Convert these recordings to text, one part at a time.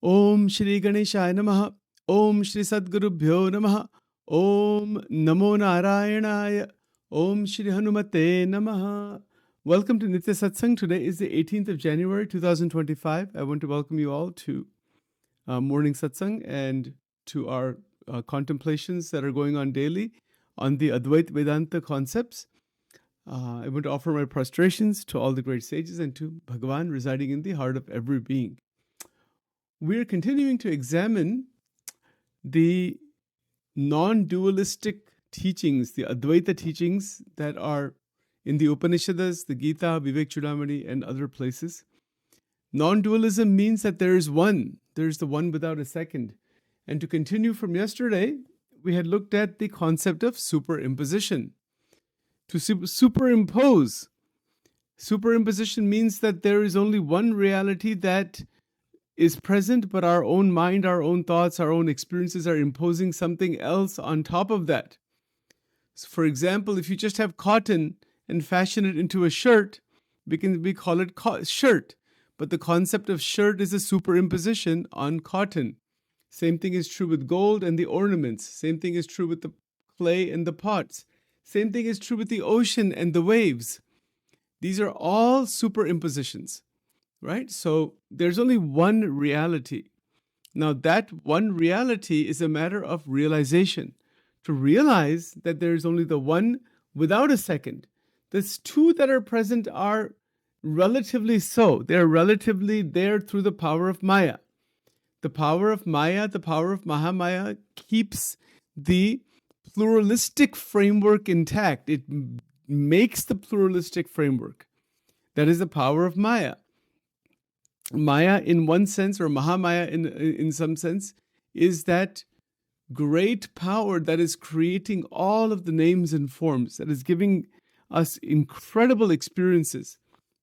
Om Shri Ganeshaya Namaha. Om Shri Sadgurubhyo Namaha. Om Namo Narayanaya. Om Shri Hanumate Namaha. Welcome to Nitya Satsang. Today is the 18th of January 2025. I want to welcome you all to morning satsang and to our contemplations that are going on daily on the Advaita Vedanta concepts. I want to offer my prostrations to all the great sages and to Bhagavan residing in the heart of every being. We're continuing to examine the non-dualistic teachings, the Advaita teachings that are in the Upanishads, the Gita, Vivek Chudamani, and other places. Non-dualism means that there is one. There is the one without a second. And to continue from yesterday, we had looked at the concept of superimposition. To superimpose. Superimposition means that there is only one reality that is present, but our own mind, our own thoughts, our own experiences are imposing something else on top of that. So for example, if you just have cotton and fashion it into a shirt, we call it shirt. But the concept of shirt is a superimposition on cotton. Same thing is true with gold and the ornaments. Same thing is true with the clay and the pots. Same thing is true with the ocean and the waves. These are all superimpositions. Right? So there's only one reality. Now that one reality is a matter of realization. To realize that there is only the one without a second. The two that are present are relatively so. They're relatively there through the power of Maya. The power of Maya, the power of Mahamaya keeps the pluralistic framework intact. It makes the pluralistic framework. That is the power of Maya. Maya in one sense, or Mahamaya in some sense, is that great power that is creating all of the names and forms, that is giving us incredible experiences.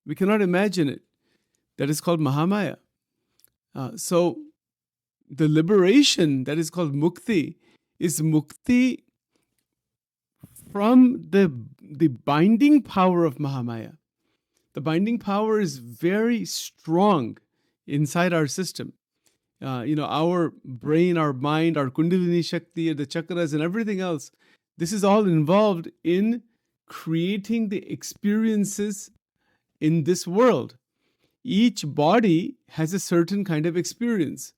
We cannot imagine it. That is called Mahamaya. So the liberation that is called Mukti is Mukti from the binding power of Mahamaya. The binding power is very strong inside our system. Our brain, our mind, our Kundalini Shakti, the chakras and everything else, this is all involved in creating the experiences in this world. Each body has a certain kind of experience,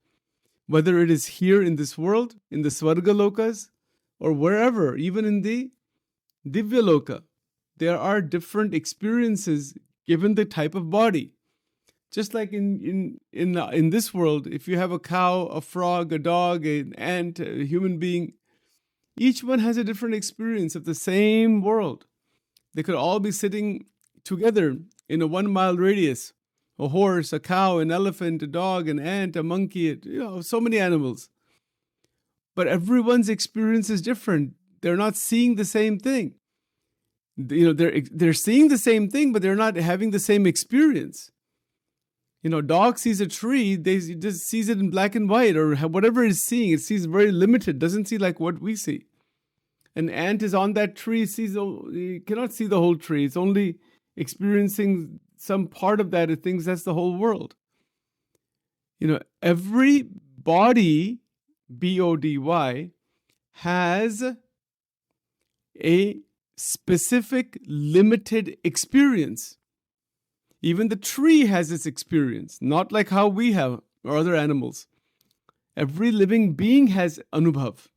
whether it is here in this world, in the Swarga Lokas, or wherever, even in the Divya Loka. There are different experiences given the type of body. Just like in this world, if you have a cow, a frog, a dog, an ant, a human being, each one has a different experience of the same world. They could all be sitting together in a 1 mile radius. A horse, a cow, an elephant, a dog, an ant, a monkey, so many animals. But everyone's experience is different. They're not seeing the same thing. They're seeing the same thing, but they're not having the same experience. Dog sees a tree, they just sees it in black and white, or whatever it's seeing, it sees very limited, doesn't see like what we see. An ant is on that tree, you cannot see the whole tree. It's only experiencing some part of that. It thinks that's the whole world. Every body, B-O-D-Y, has a specific limited experience. Even the tree has its experience, not like how we have or other animals. Every living being has anubhav,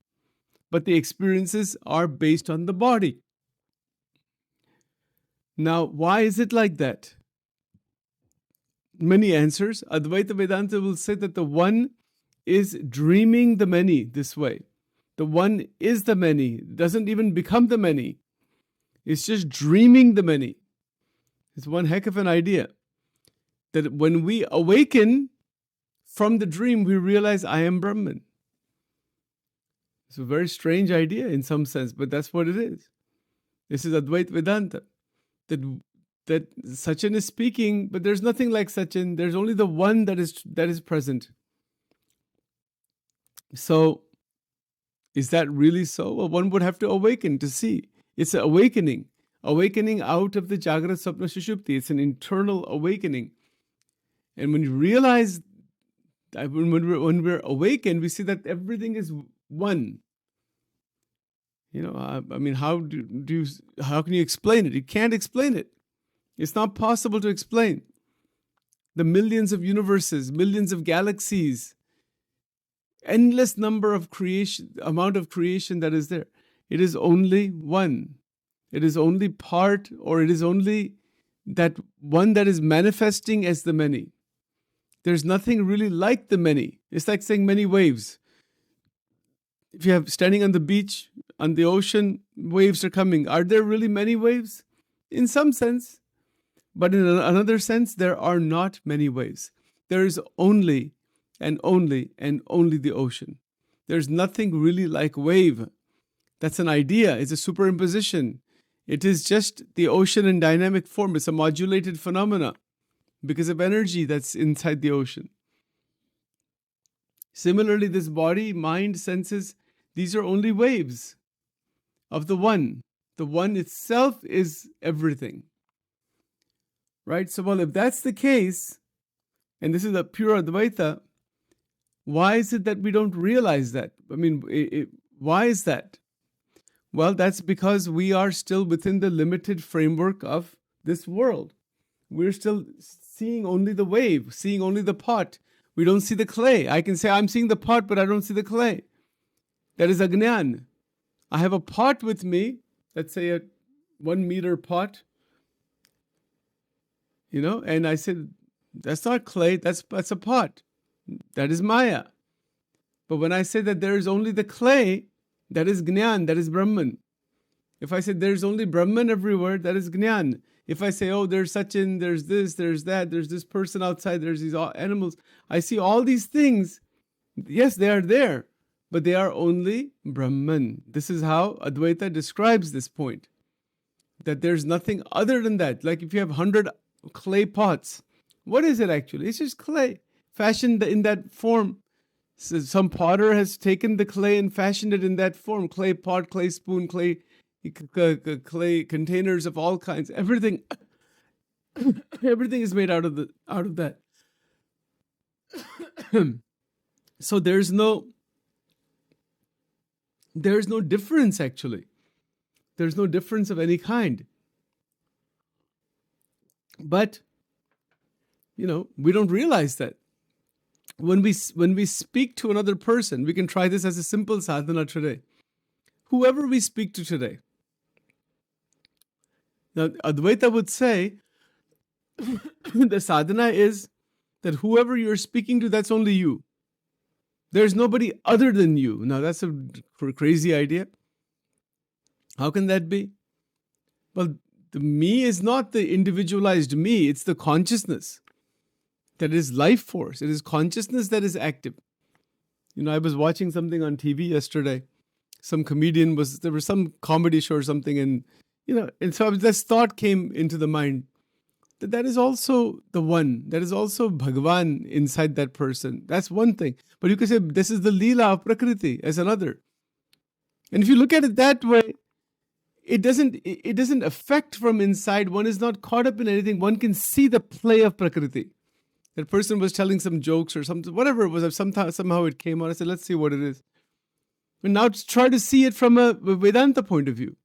but the experiences are based on the body. Now, why is it like that? Many answers. Advaita Vedanta will say that the one is dreaming the many this way. The one is the many, doesn't even become the many. It's just dreaming the many. It's one heck of an idea. That when we awaken from the dream, we realize I am Brahman. It's a very strange idea in some sense, but that's what it is. This is Advaita Vedanta. That Sachin is speaking, but there's nothing like Sachin. There's only the one that is present. So, is that really so? Well, one would have to awaken to see. It's an awakening out of the Jagrata Sapna Sushupti. It's an internal awakening. And when you realize When we're awakened, we see that everything is one. I mean, how can you explain it? You can't explain it. It's not possible to explain. The millions of universes, millions of galaxies, endless amount of creation that is there. It is only one. It is only part, or it is only that one that is manifesting as the many. There's nothing really like the many. It's like saying many waves. If you have standing on the beach, on the ocean, waves are coming. Are there really many waves? In some sense. But in another sense, there are not many waves. There is only and only and only the ocean. There's nothing really like wave. That's an idea. It's a superimposition. It is just the ocean in dynamic form. It's a modulated phenomena because of energy that's inside the ocean. Similarly, this body, mind, senses, these are only waves of the one. The one itself is everything. Right? So, well, if that's the case, and this is a pure Advaita, why is it that we don't realize that? I mean, why is that? Well, that's because we are still within the limited framework of this world. We're still seeing only the wave, seeing only the pot. We don't see the clay. I can say I'm seeing the pot, but I don't see the clay. That is Agnan. I have a pot with me, let's say a 1 meter pot, and I said, that's not clay, that's a pot. That is Maya. But when I say that there is only the clay, that is Gnan, that is Brahman. If I say there's only Brahman everywhere, that is Gnan. If I say, oh, there's Sachin, there's this, there's that, there's this person outside, there's these animals, I see all these things. Yes, they are there, but they are only Brahman. This is how Advaita describes this point, that there's nothing other than that. Like if you have 100 clay pots, what is it actually? It's just clay fashioned in that form. So some potter has taken the clay and fashioned it in that form. Clay pot, clay spoon, clay containers of all kinds. Everything is made out of that. So there's no difference actually. There's no difference of any kind. But we don't realize that. When we speak to another person, we can try this as a simple sadhana today. Whoever we speak to today. Now, Advaita would say the sadhana is that whoever you're speaking to, that's only you. There's nobody other than you. Now, that's a crazy idea. How can that be? Well, the me is not the individualized me. It's the consciousness that is life force. It is consciousness that is active. I was watching something on TV yesterday. Some comedian there was some comedy show or something, and so this thought came into the mind that is also the one. That is also Bhagavan inside that person. That's one thing. But you could say this is the Leela of Prakriti as another. And if you look at it that way, it doesn't affect from inside. One is not caught up in anything. One can see the play of Prakriti. That person was telling some jokes or something, whatever it was. Somehow it came out. I said, let's see what it is. And now try to see it from a Vedanta point of view.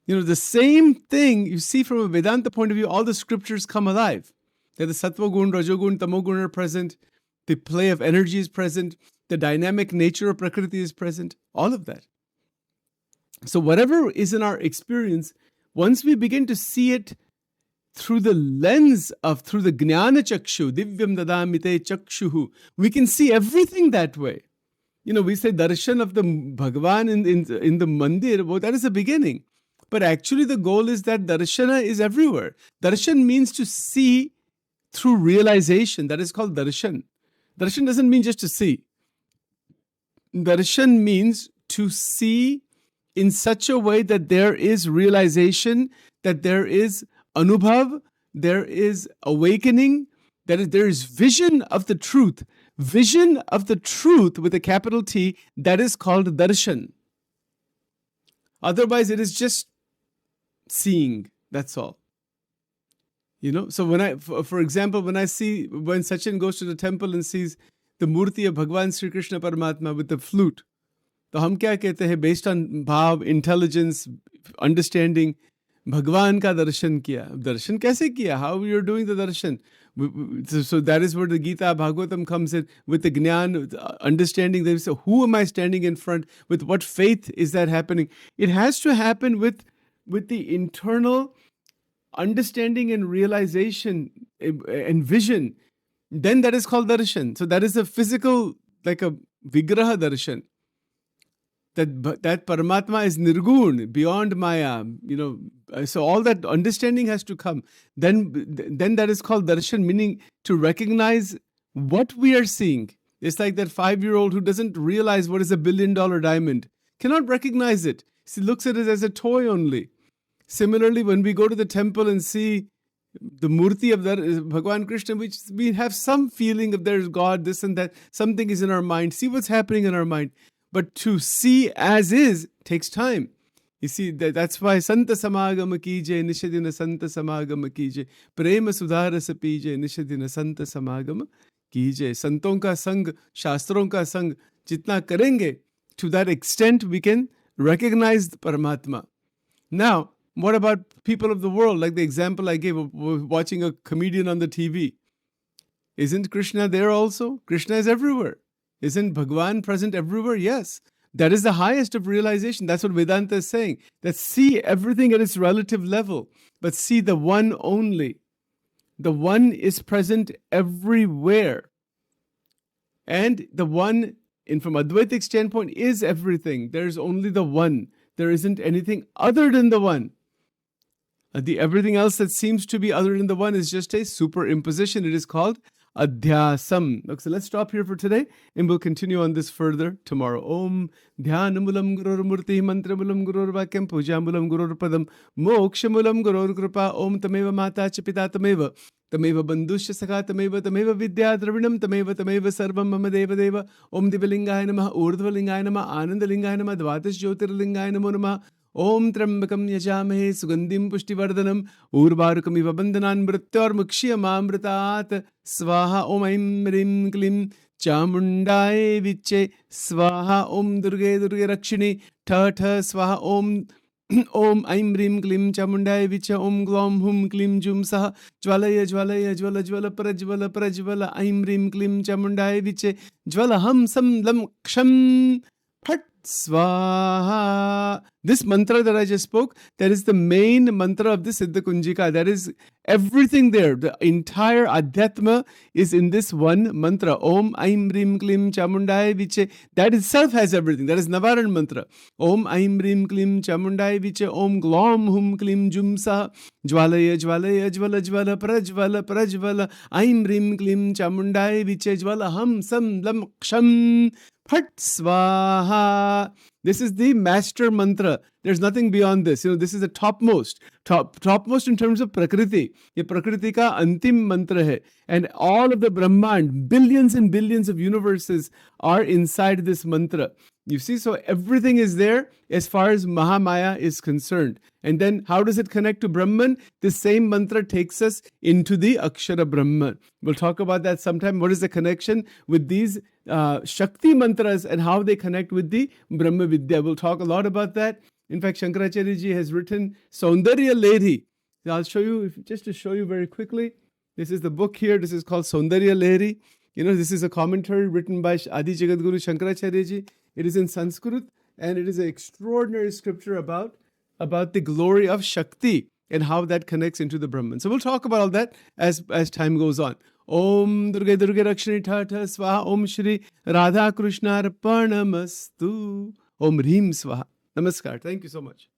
The same thing you see from a Vedanta point of view, all the scriptures come alive. That the Sattva Gun, Rajogun, Tamogun are present. The play of energy is present. The dynamic nature of Prakriti is present. All of that. So whatever is in our experience, once we begin to see it through the lens of, through the Jnana Chakshu, Divyam Dadamite Chakshuhu, we can see everything that way. We say darshan of the Bhagavan in the mandir, well, that is the beginning. But actually the goal is that darshana is everywhere. Darshan means to see through realization. That is called darshan. Darshan doesn't mean just to see. Darshan means to see in such a way that there is realization, that there is anubhav, there is awakening, that there is vision of the truth. Vision of the truth with a capital T, that is called darshan. Otherwise, it is just seeing. That's all. So for example, when Sachin goes to the temple and sees the murti of Bhagwan Sri Krishna Paramatma with the flute, तो हम क्या कहते हैं, based on भाव, intelligence, understanding, भगवान का दर्शन किया. दर्शन कैसे किया? How you're doing the darshan? So that is where the Gita Bhagavatam comes in, with the Gnan, understanding. They say, who am I standing in front? With what faith is that happening? It has to happen with the internal understanding and realization and vision. Then that is called darshan. So that is a physical, like a vigraha darshan. That Paramatma is nirgun, beyond Maya, so all that understanding has to come. Then that is called darshan, meaning to recognize what we are seeing. It's like that 5-year-old who doesn't realize what is $1 billion diamond, cannot recognize it. He looks at it as a toy only. Similarly, when we go to the temple and see the murti of Bhagwan Krishna, which we have some feeling of there's God, this and that, something is in our mind, see what's happening in our mind. But to see as is takes time. You see, that's why Santa Samagama Kije, Nishadina Santa Samagama Kije, Prema Sudharasa Pije, Nishadina Santa Samagama Kije. Santon ka sang, Shastron ka sang, jitna karenge, to that extent we can recognize the Paramatma. Now, what about people of the world? Like the example I gave of watching a comedian on the TV. Isn't Krishna there also? Krishna is everywhere. Isn't Bhagwan present everywhere? Yes. That is the highest of realization. That's what Vedanta is saying. That see everything at its relative level, but see the one only. The one is present everywhere. And the one, from Advaitic standpoint, is everything. There is only the one. There isn't anything other than the one. Everything else that seems to be other than the one is just a superimposition. It is called Adhyasam. Okay, so let's stop here for today and we'll continue on this further tomorrow. Om Dhyanamulam Gurur Murti Mantramulam Gurur Vakyam Pujamulam Gurur Padam Mokshamulam Gurur Kripa Om Tameva Mata Chapita Tameva Tameva Bandusha Saka Tameva Tameva Vidya Dravinam Tameva Sarvam Mama Deva Deva Om Divalingaya Namaha Urdhvalingaya Namaha Anandalingaya Namaha Dvatas Jyotirlingaya Namo Om Trambakam Yajamahe Sugandhim Pushtivardanam Urvarukamiva Bandhanan Mrityor Mukshiyamamritat Swaha Om Aim Rim Klim Chamundai Viche Swaha Om Durge Rakshini Tha Swaha Om Om Aim Rim Klim Chamundai Viche Om Glom Hum Klim Jum Saha Jwalaya Jwalaya Jwala Jwala Prajwala Prajwala Aim Rim Klim Chamundai Viche Jwala Ham Sam Lam Ksham Phat Swaha. This mantra that I just spoke, that is the main mantra of the Siddha Kunjika. That is everything there. The entire Adhyatma is in this one mantra. Om Aim Rim Klim Chamundai Viche. That itself has everything. That is Navaran mantra. Om Aim Rim Klim Chamundai Viche. Om Glom Hum Klim Jumsa. Jwalaya Jwalaya Jwala Jwala Prajwala Prajwala. Aim Rim Klim Chamundai Viche. Jwala Ham Sam Lam Ksham Phat Swaha. This is the master mantra. There's nothing beyond this. This is the topmost in terms of Prakriti. Ye Prakriti ka antim mantra hai. And all of the Brahmand, billions and billions of universes are inside this mantra. You see, so everything is there as far as Mahamaya is concerned. And then how does it connect to Brahman? The same mantra takes us into the Akshara Brahman. We'll talk about that sometime. What is the connection with these Shakti mantras and how they connect with the Brahma Vidya? We'll talk a lot about that. In fact, Shankaracharya ji has written Saundarya Lehri. I'll show you, just to show you very quickly. This is the book here. This is called Saundarya Lehri. This is a commentary written by Adi Jagadguru Shankaracharya ji. It is in Sanskrit and it is an extraordinary scripture about the glory of Shakti and how that connects into the Brahman. So we'll talk about all that as time goes on. Om Durga Durga Rakshani Tata Swaha. Om Shri Radha Krishna Arpanamastu. Om Hrim Swaha. Namaskar. Thank you so much.